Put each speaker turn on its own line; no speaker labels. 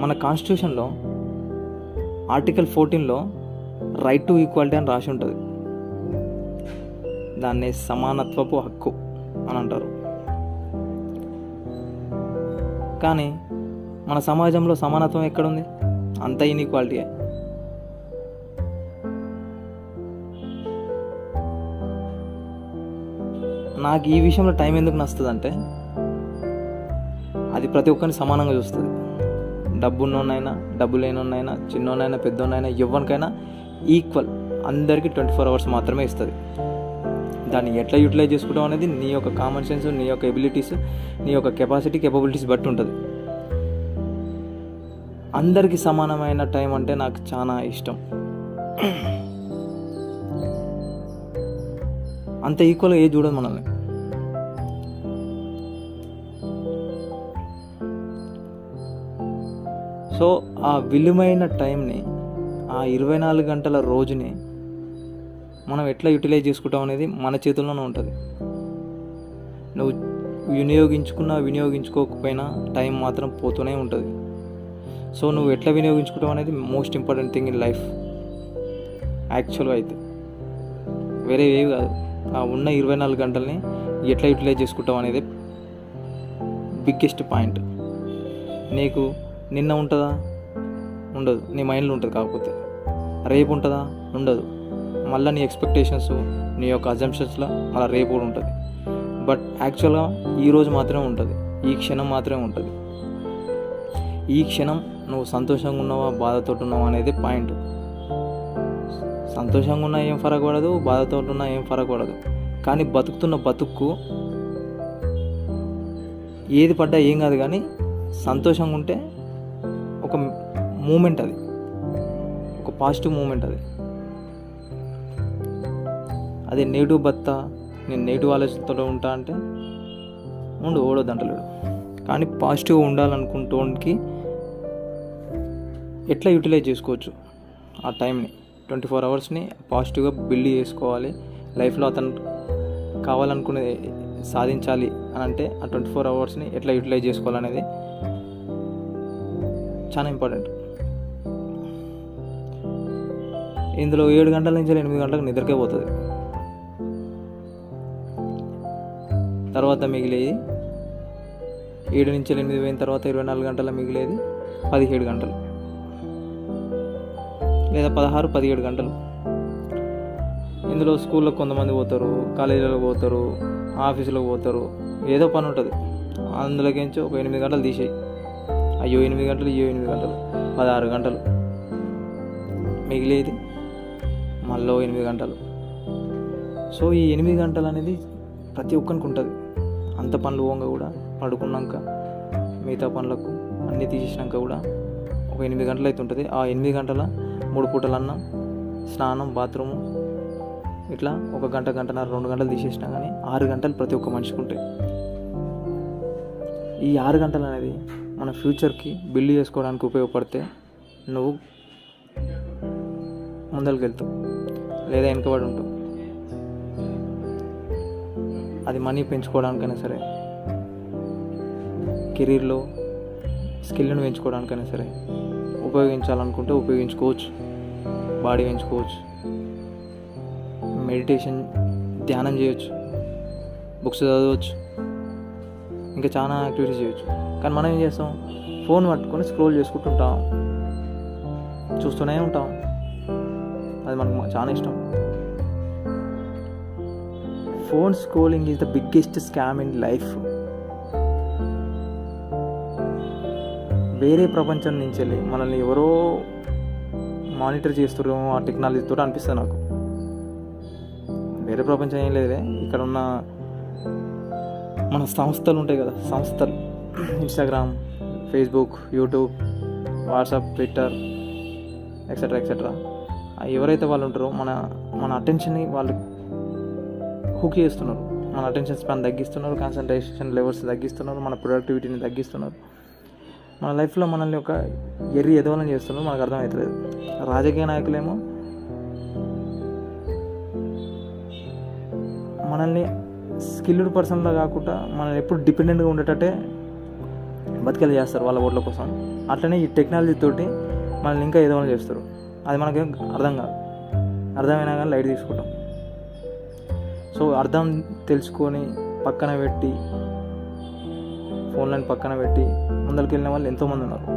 మన కాన్స్టిట్యూషన్లో article 14లో right to equality అని రాసి ఉంటుంది. దాన్ని సమానత్వపు హక్కు అని అంటారు. కానీ మన సమాజంలో సమానత్వం ఎక్కడుంది? అంత ఇన్ఈక్వాలిటీయే. నాకు ఈ విషయంలో టైం ఎందుకు నచ్చుతుంది అంటే, అది ప్రతి ఒక్కరిని సమానంగా చూస్తుంది. డబ్బున్నోనైనా డబ్బు లేనోనైనా, చిన్నోనైనా పెద్దోనైనా, ఎవరికైనా ఈక్వల్, అందరికీ 24 hours మాత్రమే ఇస్తుంది. దాన్ని ఎట్లా యూటిలైజ్ చేసుకోవడం అనేది నీ యొక్క కామన్ సెన్స్, నీ యొక్క ఎబిలిటీస్, నీ యొక్క కెపాసిటీ, కేపబిలిటీస్ బట్టి ఉంటుంది. అందరికీ సమానమైన టైం అంటే నాకు చాలా ఇష్టం. అంత ఈక్వల్గా ఏ చూడదు మనల్ని. సో ఆ విలువైన టైంని, ఆ 24 గంటల రోజుని మనం ఎట్లా యూటిలైజ్ చేసుకుంటాం అనేది మన చేతుల్లోనే ఉంటుంది. నువ్వు వినియోగించుకోకపోయినా టైం మాత్రం పోతూనే ఉంటుంది. సో నువ్వు ఎట్లా వినియోగించుకుంటావు అనేది most important thing in life. యాక్చువల్గా అయితే వేరే ఏవి కాదు, ఆ ఉన్న 24 గంటల్ని ఎట్లా యూటిలైజ్ చేసుకుంటావు అనేది బిగ్గెస్ట్ పాయింట్. నీకు నిన్న ఉంటుందా? ఉండదు. నీ మైండ్లో ఉంటుంది. కాకపోతే రేపు ఉంటుందా? ఉండదు. మళ్ళీ నీ ఎక్స్పెక్టేషన్స్, నీ యొక్క అజంప్షన్స్లో మళ్ళీ రేపు కూడా ఉంటుంది. బట్ యాక్చువల్గా ఈరోజు మాత్రమే ఉంటుంది, ఈ క్షణం మాత్రమే ఉంటుంది. ఈ క్షణం నువ్వు సంతోషంగా ఉన్నావా, బాధతో ఉన్నావా అనేది పాయింట్. సంతోషంగా ఉన్నా ఏం ఫరక పడదు, బాధతో ఉన్నా ఏం ఫరక పడదు. కానీ బతుకుతున్న బతుక్కు ఏది పడ్డా ఏం కాదు. కానీ సంతోషంగా ఉంటే ఒక మూమెంట్, అది ఒక పాజిటివ్ మూమెంట్. అది నెగిటివ్ బత్తా, నేను నెగిటివ్ ఆలోచనతో ఉంటా అంటే ఓడొద్దంటలేడు. కానీ పాజిటివ్గా ఉండాలనుకుంటోనికి ఎట్లా యూటిలైజ్ చేసుకోవచ్చు ఆ టైంని, 24 hours పాజిటివ్గా బిల్డ్ చేసుకోవాలి. లైఫ్లో అతను కావాలనుకునేది సాధించాలి అని అంటే ఆ 24 hours ఎట్లా యూటిలైజ్ చేసుకోవాలనేది చాలా ఇంపార్టెంట్. ఇందులో 7 గంటల నుంచి 8 గంటలకు నిద్రకే పోతుంది. తర్వాత మిగిలేది 7 నుంచి 8 పోయిన తర్వాత 24 గంటల మిగిలేది 17 గంటలు, లేదా 16-17 గంటలు. ఇందులో స్కూల్లో కొంతమంది పోతారు, కాలేజీలకు పోతారు, ఆఫీసులకు పోతారు, ఏదో పని ఉంటుంది. అందులోకించి ఒక 8 గంటలు తీసేయి. అయ్యో 8 గంటలు, 8 గంటలు, 16 గంటలు. మిగిలేది మళ్ళీ 8 గంటలు. సో ఈ 8 గంటలు అనేది ప్రతి ఒక్కరికి ఉంటుంది. అంత పనులు పోగా కూడా పడుకున్నాక మిగతా పనులకు అన్నీ తీసేసినాక కూడా ఒక 8 గంటలు అయితే ఉంటుంది. ఆ 8 గంటల 3 పూటలు అన్నం, స్నానం, బాత్రూము, ఇట్లా 1 గంట, గంటన్నర, 2 గంటలు తీసేసినా కానీ 6 గంటలు ప్రతి ఒక్క మనిషికి ఉంటాయి. ఈ 6 గంటలు అనేది మన ఫ్యూచర్కి బిల్డ్ చేసుకోవడానికి ఉపయోగపడితే నువ్వు ముందరికి వెళ్తావు, లేదా వెనుకబడి ఉంటావు. అది మనీ పెంచుకోవడానికైనా సరే, కెరీర్లో స్కిల్ని పెంచుకోవడానికైనా సరే ఉపయోగించాలనుకుంటే ఉపయోగించుకోవచ్చు. బాడీ పెంచుకోవచ్చు, మెడిటేషన్, ధ్యానం చేయొచ్చు, బుక్స్ చదవచ్చు, ఇంకా చాలా యాక్టివిటీస్ చేయొచ్చు. కానీ మనం ఏం చేస్తాం? ఫోన్ పట్టుకొని స్క్రోల్ చేసుకుంటుంటాం, చూస్తూనే ఉంటాం. అది మనకు చాలా ఇష్టం. Phone scrolling is the biggest scam in life. వేరే ప్రపంచం నుంచి వెళ్ళి మనల్ని ఎవరో మానిటర్ చేస్తున్నారేమో ఆ టెక్నాలజీతో అనిపిస్తుంది నాకు. వేరే ప్రపంచం ఏం లేదులే, ఇక్కడ ఉన్న మన సంస్థలు ఉంటాయి కదా, సంస్థలు, Instagram, Facebook, YouTube, WhatsApp, Twitter, etcetera etcetera. ఎవరైతే వాళ్ళు ఉంటారో మన అటెన్షన్ని వాళ్ళు హుక్ చేస్తున్నారు. మన అటెన్షన్ స్పాన్ తగ్గిస్తున్నారు, కాన్సన్ట్రేషన్ లెవెల్స్ తగ్గిస్తున్నారు, మన ప్రొడక్టివిటీని తగ్గిస్తున్నారు. మన లైఫ్లో మనల్ని ఒక ఎదవలని చేస్తున్నారు, మనకు అర్థమవుతలేదు. రాజకీయ నాయకులేమో మనల్ని స్కిల్డ్ పర్సన్లా కాకుండా మనల్ని ఎప్పుడు డిపెండెంట్గా ఉండేటట్టే బతికేలా చేస్తారు వాళ్ళ ఓట్ల కోసం. అట్లనే ఈ టెక్నాలజీ తోటి మనల్ని ఇంకా ఏదో వాళ్ళు చేస్తారు. అది మనకేం అర్థం కాదు, అర్థమైనా కానీ లైట్ తీసుకుంటాం. సో అర్థం తెలుసుకొని పక్కన పెట్టి, ఫోన్లను పక్కన పెట్టి ముందరికి వెళ్ళిన వాళ్ళు ఎంతోమంది ఉన్నారు.